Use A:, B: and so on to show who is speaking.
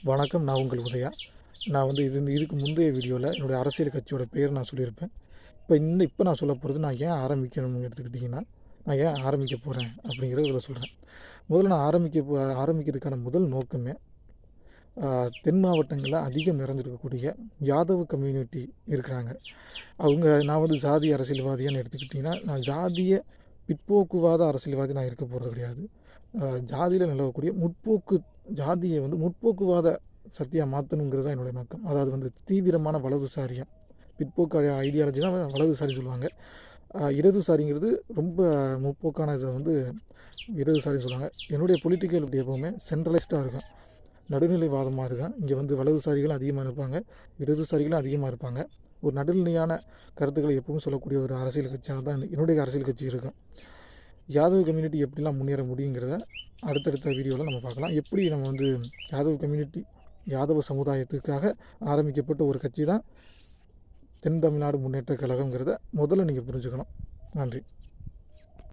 A: வணக்கம். நான் உங்கள் உதயா. நான் வந்து இதுக்கு முந்தைய வீடியோவில் என்னுடைய அரசியல் கட்சியோட பேர் நான் சொல்லியிருப்பேன். இப்போ நான் சொல்ல போகிறது, நான் ஏன் ஆரம்பிக்கணும்னு எடுத்துக்கிட்டிங்கன்னா, நான் ஏன் ஆரம்பிக்க போகிறேன் அப்படிங்கிறத இதில் சொல்கிறேன். முதல்ல நான் ஆரம்பிக்கிறதுக்கான முதல் நோக்கமே, தென் மாவட்டங்களில் அதிகம் நிறைஞ்சிருக்கக்கூடிய யாதவ் கம்யூனிட்டி இருக்கிறாங்க. நான் வந்து ஜாதி அரசியல்வாதியான்னு எடுத்துக்கிட்டிங்கன்னா, நான் ஜாதிய பிற்போக்குவாத அரசியல்வாதி நான் இருக்க போகிறது கிடையாது. ஜாதியில் நிலவக்கூடிய ஜாதியை வந்து முற்போக்குவாத சக்தியாக மாற்றணுங்கிறது தான் என்னுடைய நோக்கம். அதாவது வந்து தீவிரமான வலதுசாரியாக, பிற்போக்கு ஐடியாலஜி தான் வலதுசாரி சொல்லுவாங்க. இடதுசாரிங்கிறது ரொம்ப முற்போக்கான இதை வந்து இடதுசாரின்னு சொல்லுவாங்க. என்னுடைய பொலிட்டிக்கல் எப்போவுமே சென்ட்ரலைஸ்டாக இருக்கும், நடுநிலைவாதமாக இருக்கும். இங்கே வந்து வலதுசாரிகளும் அதிகமாக இருப்பாங்க, இடதுசாரிகளும் அதிகமாக இருப்பாங்க. ஒரு நடுநிலையான கருத்துக்களை எப்பவும் சொல்லக்கூடிய ஒரு அரசியல் கட்சியாக தான் என்னுடைய அரசியல் கட்சி இருக்கும். யாதவ் கம்யூனிட்டி எப்படிலாம் முன்னேற முடியுங்கிறத அடுத்தடுத்த வீடியோவில் நம்ம பார்க்கலாம். எப்படி நம்ம வந்து யாதவ சமுதாயத்துக்காக ஆரம்பிக்கப்பட்ட ஒரு கட்சி தான் தென் தமிழ்நாடு முன்னேற்ற கழகங்கிறத முதல்ல நீங்கள் புரிஞ்சுக்கணும். நன்றி.